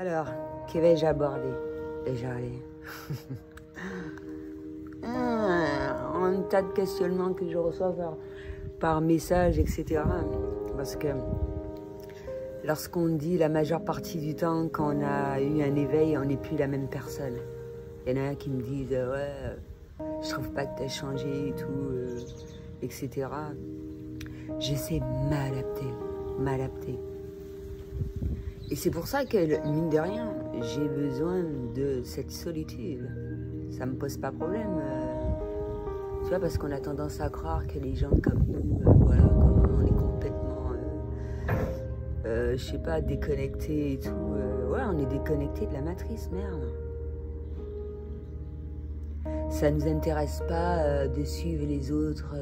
Alors, que vais-je aborder? Déjà, allez. Un tas de questionnements que je reçois par message, etc. Parce que lorsqu'on dit la majeure partie du temps, quand on a eu un éveil, on n'est plus la même personne. Il y en a qui me disent ouais, je trouve pas que tu as changé et tout, etc. J'essaie de m'adapter. Et c'est pour ça que, mine de rien, j'ai besoin de cette solitude. Ça me pose pas problème. Tu vois, parce qu'on a tendance à croire que les gens comme nous, voilà, on est complètement, je sais pas, déconnectés et tout. Ouais, on est déconnectés de la matrice, merde. Ça nous intéresse pas de suivre les autres,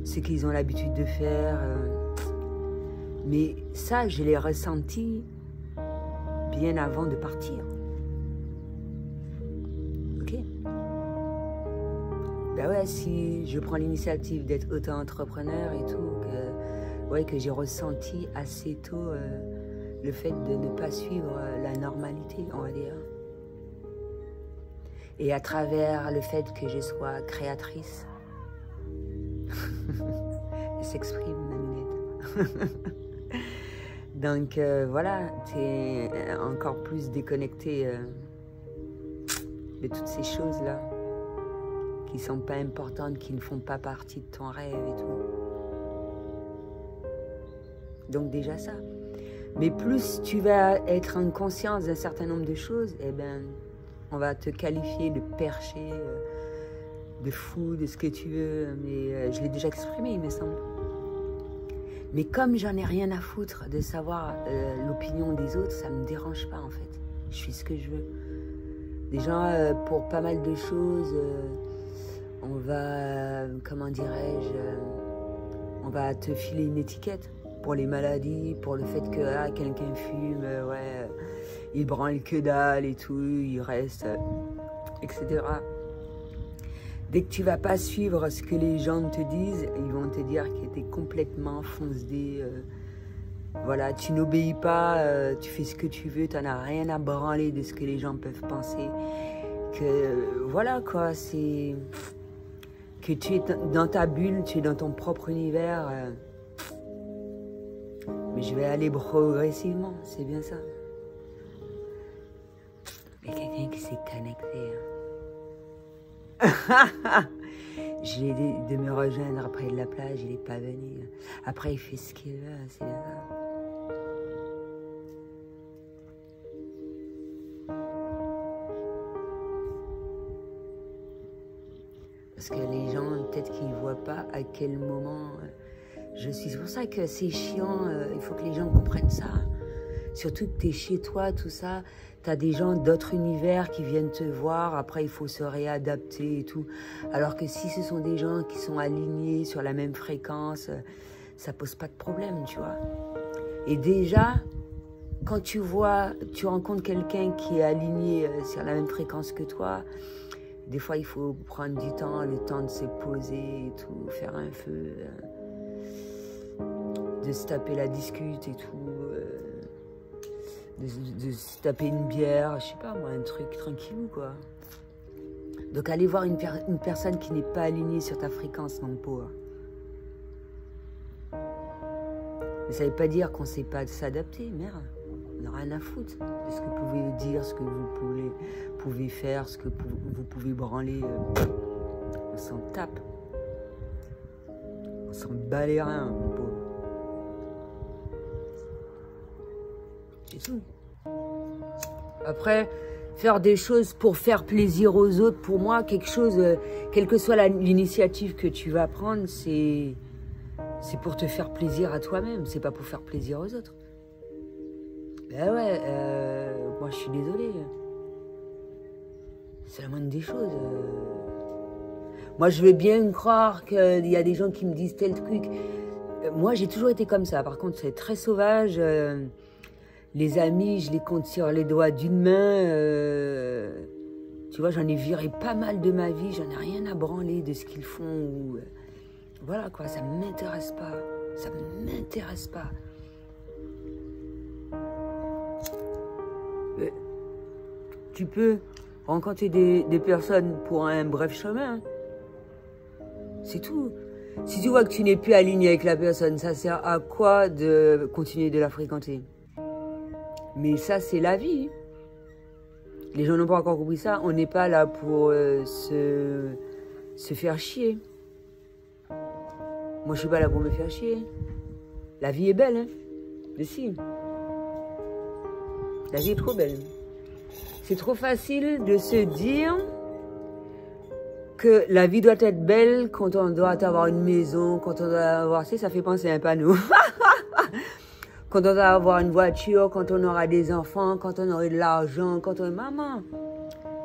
ce qu'ils ont l'habitude de faire. Mais ça, je l'ai ressenti bien avant de partir. Ok. Ben ouais, si je prends l'initiative d'être auto-entrepreneur et tout, que j'ai ressenti assez tôt le fait de ne pas suivre la normalité, on va dire. Et à travers le fait que je sois créatrice, elle s'exprime, ma lunette. Donc voilà, tu es encore plus déconnecté de toutes ces choses-là qui ne sont pas importantes, qui ne font pas partie de ton rêve et tout. Donc déjà ça. Mais plus tu vas être en conscience d'un certain nombre de choses, eh ben, on va te qualifier de perché, de fou, de ce que tu veux. Mais je l'ai déjà exprimé, il me semble. Mais comme j'en ai rien à foutre de savoir l'opinion des autres, ça ne me dérange pas en fait. Je fais ce que je veux. Déjà, pour pas mal de choses, on va, comment dirais-je, on va te filer une étiquette pour les maladies, pour le fait que quelqu'un fume, ouais, il branle que dalle et tout, il reste, etc. Dès que tu vas pas suivre ce que les gens te disent, ils vont te dire que tu es complètement foncé. Voilà, tu n'obéis pas, tu fais ce que tu veux, tu n'en as rien à branler de ce que les gens peuvent penser. Que voilà quoi, c'est que tu es dans ta bulle, tu es dans ton propre univers. Mais je vais aller progressivement, c'est bien ça. Mais quelqu'un qui s'est connecté. J'ai dit de me rejoindre près de la plage, il n'est pas venu. Après, il fait ce qu'il veut, c'est bien ça. Parce que les gens, peut-être qu'ils ne voient pas à quel moment je suis. C'est pour ça que c'est chiant, il faut que les gens comprennent ça. Surtout que tu es chez toi, tout ça, tu as des gens d'autres univers qui viennent te voir, après il faut se réadapter et tout. Alors que si ce sont des gens qui sont alignés sur la même fréquence, ça pose pas de problème, tu vois. Et déjà, quand tu rencontres quelqu'un qui est aligné sur la même fréquence que toi, des fois il faut prendre du temps, le temps de se poser et tout, faire un feu, de se taper la discute et tout. De se taper une bière, je sais pas moi, un truc tranquillou quoi. Donc aller voir une personne qui n'est pas alignée sur ta fréquence, mon pauvre. Mais ça veut pas dire qu'on sait pas s'adapter, merde. On n'a rien à foutre de ce que vous pouvez dire, ce que vous pouvez faire, ce que vous pouvez branler. On s'en tape. On s'en bat les reins, mon pauvre. C'est tout. Après, faire des choses pour faire plaisir aux autres, pour moi, quelque chose, quelle que soit l'initiative que tu vas prendre, c'est pour te faire plaisir à toi-même, c'est pas pour faire plaisir aux autres. Ben ouais, moi je suis désolée. C'est la moindre des choses. Moi je veux bien croire qu'il y a des gens qui me disent tel truc. Moi j'ai toujours été comme ça, par contre c'est très sauvage. Les amis, je les compte sur les doigts d'une main. Tu vois, j'en ai viré pas mal de ma vie. J'en ai rien à branler de ce qu'ils font. Voilà quoi, ça ne m'intéresse pas. Ça ne m'intéresse pas. Tu peux rencontrer des personnes pour un bref chemin. C'est tout. Si tu vois que tu n'es plus aligné avec la personne, ça sert à quoi de continuer de la fréquenter? Mais ça, c'est la vie. Les gens n'ont pas encore compris ça. On n'est pas là pour se faire chier. Moi, je suis pas là pour me faire chier. La vie est belle, hein? Mais si. La vie est trop belle. C'est trop facile de se dire que la vie doit être belle quand on doit avoir une maison, quand on doit avoir... Ça fait penser un panneau. Quand on doit avoir une voiture, quand on aura des enfants, quand on aura de l'argent, quand on... Maman,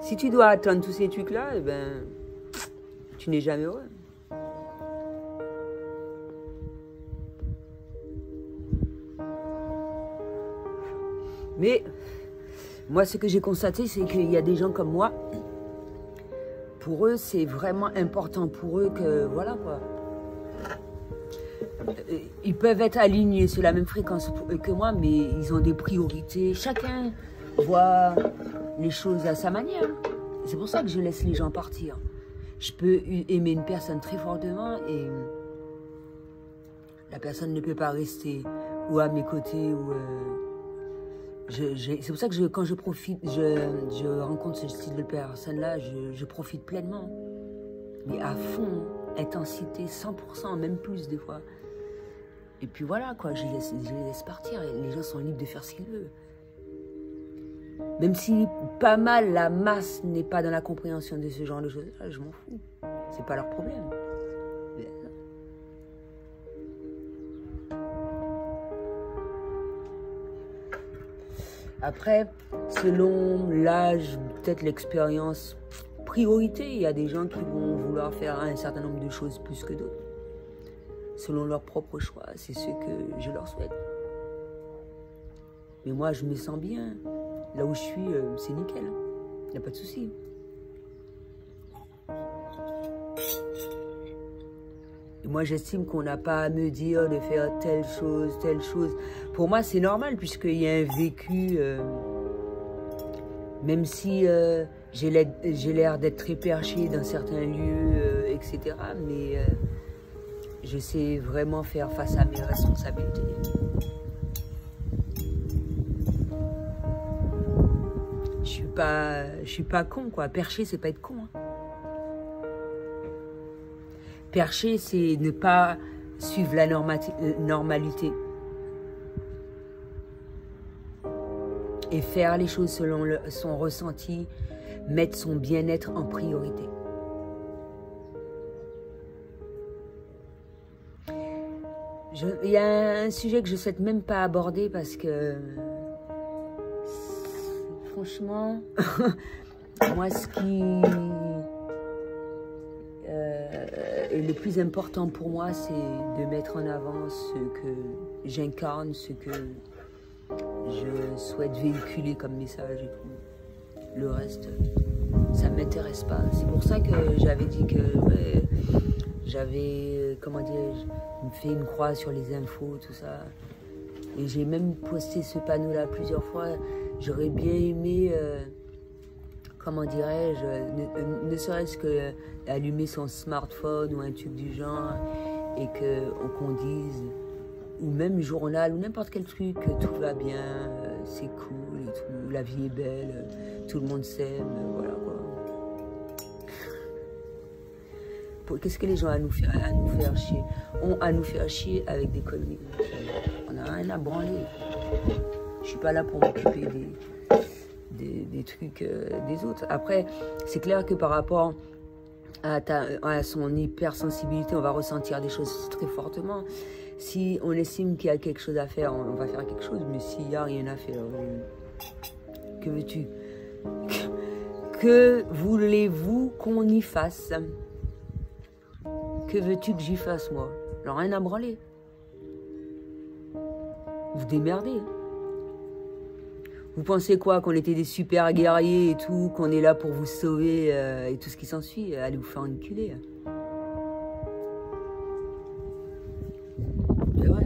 si tu dois attendre tous ces trucs-là, eh ben, tu n'es jamais heureux. Mais moi, ce que j'ai constaté, c'est qu'il y a des gens comme moi, pour eux, c'est vraiment important pour eux que, voilà quoi. Ils peuvent être alignés sur la même fréquence que moi, mais ils ont des priorités. Chacun voit les choses à sa manière. C'est pour ça que je laisse les gens partir. Je peux aimer une personne très fortement et la personne ne peut pas rester ou à mes côtés ou... c'est pour ça que quand je rencontre ce style de personne-là, je profite pleinement. Mais à fond, intensité, 100%, même plus des fois. Et puis voilà, quoi, je les laisse partir. Et les gens sont libres de faire ce qu'ils veulent. Même si pas mal, la masse n'est pas dans la compréhension de ce genre de choses-là, je m'en fous. C'est pas leur problème. Après, selon l'âge, peut-être l'expérience, priorité, il y a des gens qui vont vouloir faire un certain nombre de choses plus que d'autres. Selon leur propre choix, c'est ce que je leur souhaite. Mais moi, je me sens bien. Là où je suis, c'est nickel. Il n'y a pas de souci. Et moi, j'estime qu'on n'a pas à me dire de faire telle chose, telle chose. Pour moi, c'est normal, puisqu'il y a un vécu, même si j'ai l'air d'être très perché dans certains lieux, etc. Mais je sais vraiment faire face à mes responsabilités. Je suis pas con, quoi. Percher, c'est pas être con. Hein. Percher, c'est ne pas suivre la normalité. Et faire les choses selon son ressenti, mettre son bien-être en priorité. Il y a un sujet que je ne souhaite même pas aborder parce que, franchement, moi, ce qui est le plus important pour moi, c'est de mettre en avant ce que j'incarne, ce que je souhaite véhiculer comme message et tout. Le reste, ça ne m'intéresse pas. C'est pour ça que j'avais dit que ouais, j'avais, comment dirais-je, fait une croix sur les infos, tout ça. Et j'ai même posté ce panneau-là plusieurs fois. J'aurais bien aimé, comment dirais-je, ne serait-ce que allumer son smartphone ou un truc du genre et qu'on dise, ou même journal, ou n'importe quel truc, que tout va bien, c'est cool et tout, la vie est belle, tout le monde s'aime, voilà quoi. Qu'est-ce que les gens ont à nous faire chier? Ont à nous faire chier avec des conneries. On n'a rien à branler. Je suis pas là pour m'occuper des trucs des autres. Après, c'est clair que par rapport à son hypersensibilité, on va ressentir des choses très fortement. Si on estime qu'il y a quelque chose à faire, on va faire quelque chose. Mais s'il n'y a rien à faire, que veux-tu? Que voulez-vous qu'on y fasse? Que veux-tu que j'y fasse, moi? Alors, rien à branler. Vous démerdez. Vous pensez quoi? Qu'on était des super guerriers et tout, qu'on est là pour vous sauver et tout ce qui s'ensuit? Allez vous faire enculer. C'est vrai.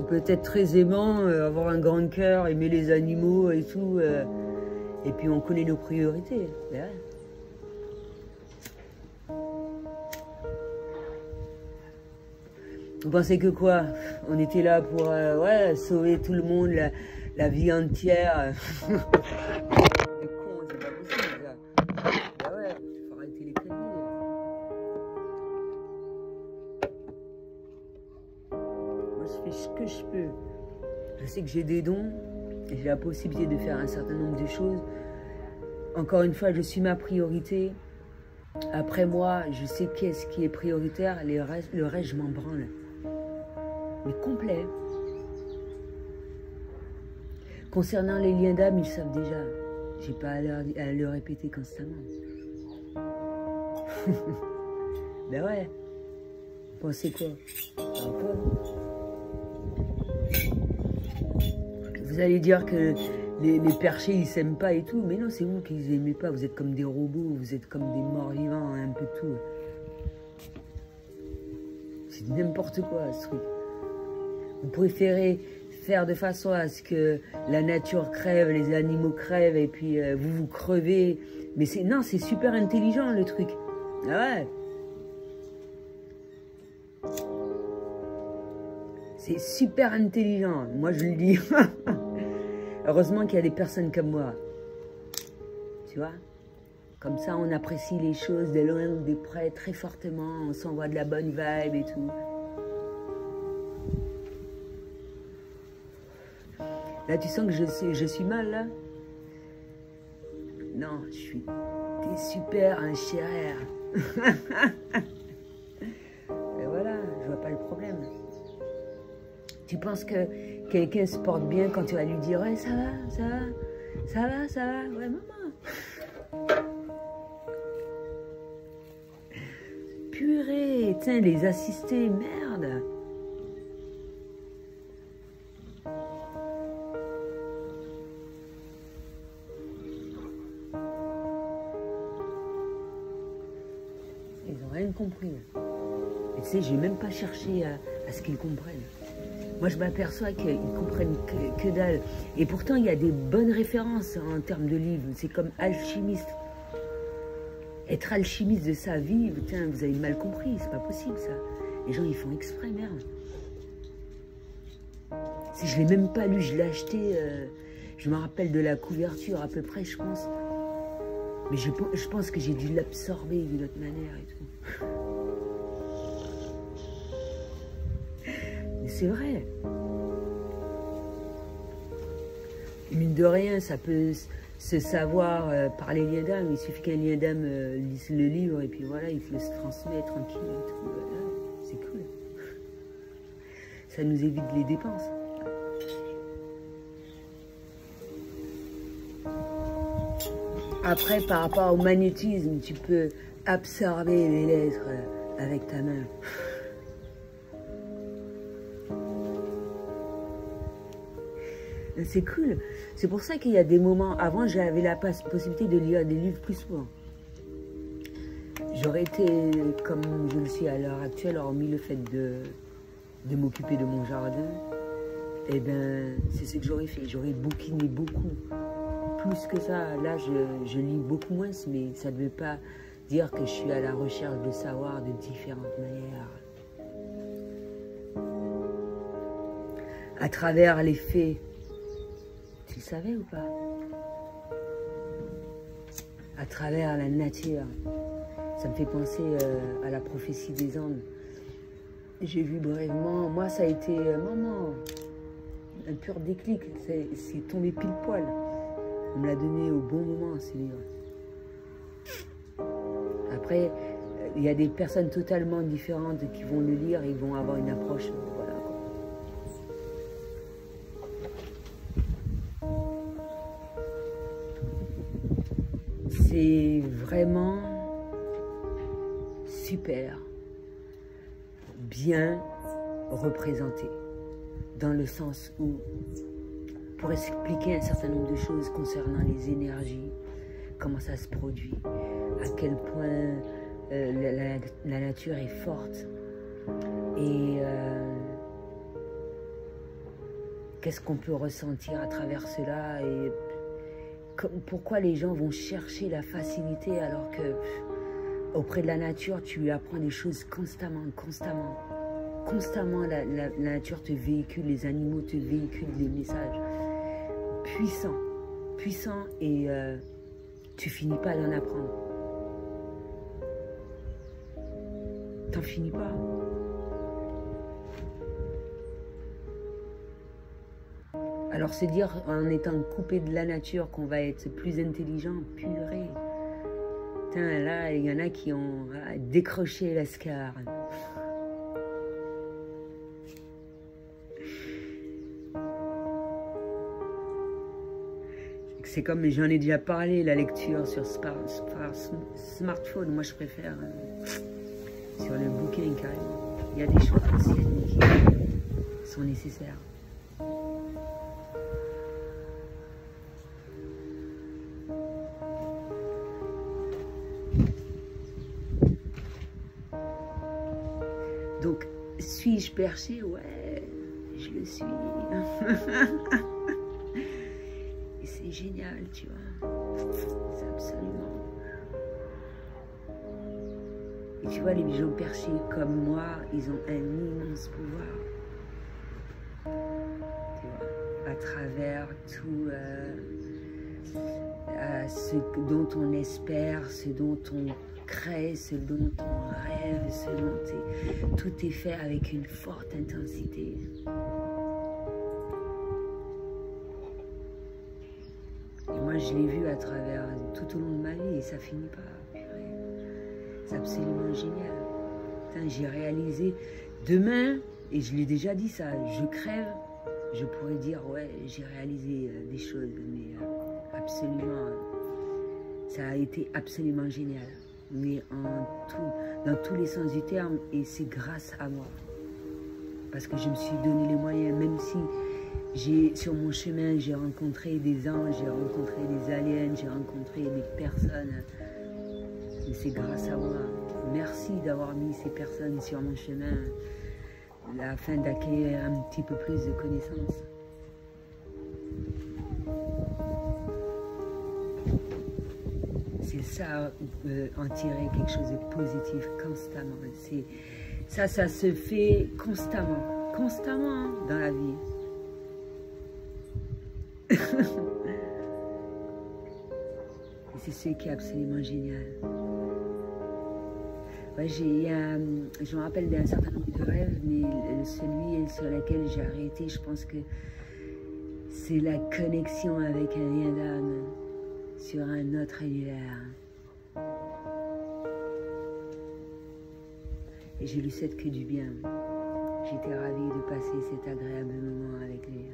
peut être très aimant, avoir un grand cœur, aimer les animaux et tout. Et puis on connaît nos priorités. Ben ouais. Vous pensez que quoi? On était là pour ouais, sauver tout le monde, la vie entière. C'est con, c'est pas possible ça. Ben ouais, il faut arrêter les conneries. Moi je fais ce que je peux. Je sais que j'ai des dons, j'ai la possibilité de faire un certain nombre de choses. Encore une fois, je suis ma priorité. Après moi, je sais qu'est-ce qui est prioritaire, le reste je m'en branle. Mais complet. Concernant les liens d'âme, ils savent déjà. J'ai pas à le répéter constamment. Ben ouais. Vous pensez quoi? Vous allez dire que les perchés ils s'aiment pas et tout, mais non, c'est vous qui les aimez pas. Vous êtes comme des robots, vous êtes comme des morts vivants, un peu tout. C'est n'importe quoi ce truc. Vous préférez faire de façon à ce que la nature crève, les animaux crèvent et puis vous crevez. Mais non, c'est super intelligent le truc. Ah ouais. C'est super intelligent, moi je le dis. Heureusement qu'il y a des personnes comme moi. Tu vois? Comme ça on apprécie les choses de loin ou de près très fortement, on s'envoie de la bonne vibe et tout. Là, tu sens que je suis mal, là? Non, t'es super un chérir. Et voilà, je vois pas le problème. Tu penses que quelqu'un se porte bien quand tu vas lui dire « Ouais, ça va, ça va, ça va, ça va, ouais, maman. » Purée, tiens, les assistés, merde. Compris. Et tu sais, j'ai même pas cherché à ce qu'ils comprennent. Moi, je m'aperçois qu'ils comprennent que dalle. Et pourtant, il y a des bonnes références en termes de livres. C'est comme alchimiste. Être alchimiste de sa vie, putain, vous avez mal compris. C'est pas possible, ça. Les gens, ils font exprès, merde. Si je l'ai même pas lu, je l'ai acheté. Je me rappelle de la couverture à peu près, je pense. Mais je pense que j'ai dû l'absorber d'une autre manière et tout. Mais c'est vrai. Mine de rien, ça peut se savoir par les liens d'âme. Il suffit qu'un lien d'âme lise le livre et puis voilà, il te laisse transmettre tranquille et tout. Voilà. C'est cool. Ça nous évite les dépenses. Après, par rapport au magnétisme, tu peux absorber les lettres avec ta main. C'est cool. C'est pour ça qu'il y a des moments... Avant, j'avais la possibilité de lire des livres plus souvent. J'aurais été, comme je le suis à l'heure actuelle, hormis le fait de m'occuper de mon jardin, eh bien, c'est ce que j'aurais fait. J'aurais bouquiné beaucoup. Plus que ça, là, je lis beaucoup moins, mais ça ne veut pas dire que je suis à la recherche de savoir de différentes manières. À travers les faits, tu le savais ou pas? À travers la nature, ça me fait penser à la prophétie des Andes. J'ai vu brièvement, moi ça a été, maman, un pur déclic, c'est tombé pile poil. On me l'a donné au bon moment, ce livre. Après, il y a des personnes totalement différentes qui vont le lire et vont avoir une approche, voilà. C'est vraiment super bien représenté, dans le sens où, pour expliquer un certain nombre de choses concernant les énergies, comment ça se produit, à quel point la nature est forte et qu'est-ce qu'on peut ressentir à travers cela et pourquoi les gens vont chercher la facilité alors que auprès de la nature, tu lui apprends des choses constamment. Constamment, la nature te véhicule, les animaux te véhiculent des messages puissants et tu finis pas d'en apprendre. T'en finis pas. Alors se dire en étant coupé de la nature qu'on va être plus intelligent, purée. Putain, là, il y en a qui ont décroché l'Ascar. C'est comme, j'en ai déjà parlé, la lecture sur smartphone. Moi, je préfère sur le bouquin, carrément. Il y a des choses anciennes qui sont nécessaires. Donc, suis-je perché? Ouais, je le suis. Et c'est génial, tu vois. C'est absolument. Et tu vois, les gens perchés comme moi, ils ont un immense pouvoir. Tu vois, à travers tout ce dont on espère, ce dont on crée, ce dont on rêve, ce dont tout est fait avec une forte intensité. Et moi, je l'ai vu à travers tout au long de ma vie et ça finit pas. C'est absolument génial. J'ai réalisé demain, et je l'ai déjà dit ça, je crève, je pourrais dire ouais, j'ai réalisé des choses, mais absolument, ça a été absolument génial. Mais dans tous les sens du terme, et c'est grâce à moi. Parce que je me suis donné les moyens, même si sur mon chemin, j'ai rencontré des anges, j'ai rencontré des aliens, j'ai rencontré des personnes. Mais c'est grâce à moi. Merci d'avoir mis ces personnes sur mon chemin afin d'acquérir un petit peu plus de connaissances. C'est ça, en tirer quelque chose de positif constamment. Ça se fait constamment dans la vie. Et c'est ce qui est absolument génial. Ouais, je me rappelle d'un certain nombre de rêves, mais celui sur lequel j'ai arrêté, je pense que c'est la connexion avec un lien d'âme sur un autre univers. Et je lui souhaite que du bien. J'étais ravie de passer cet agréable moment avec lui.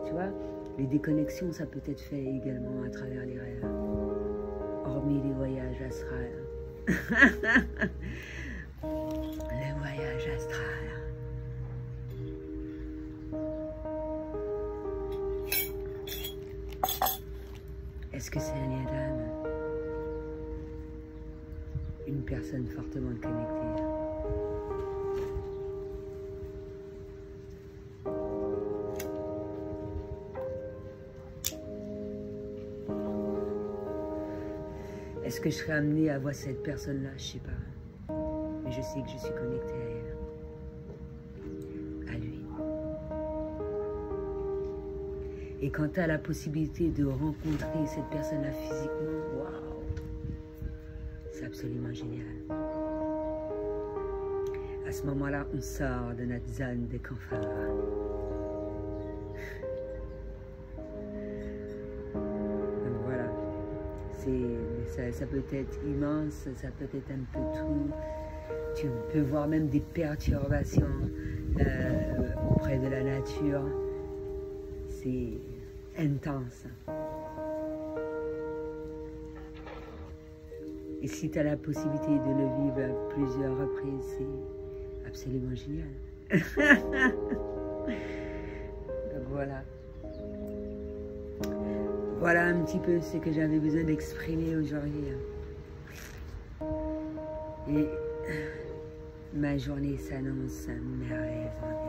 Tu vois, les déconnexions, ça peut être fait également à travers les rêves. Hormis les voyages astrales. Le voyage astral. Est-ce que c'est un lien d'âme? Une personne fortement connectée. Est-ce que je serai amenée à voir cette personne-là? Je ne sais pas. Mais je sais que je suis connectée à elle. À lui. Et quand tu as la possibilité de rencontrer cette personne-là physiquement, waouh! C'est absolument génial. À ce moment-là, on sort de notre zone de confort. Donc voilà. Ça peut être immense, ça peut être un peu tout. Tu peux voir même des perturbations auprès de la nature. C'est intense. Et si tu as la possibilité de le vivre à plusieurs reprises, c'est absolument génial. Donc voilà. Voilà un petit peu ce que j'avais besoin d'exprimer aujourd'hui. Et ma journée s'annonce merveilleusement.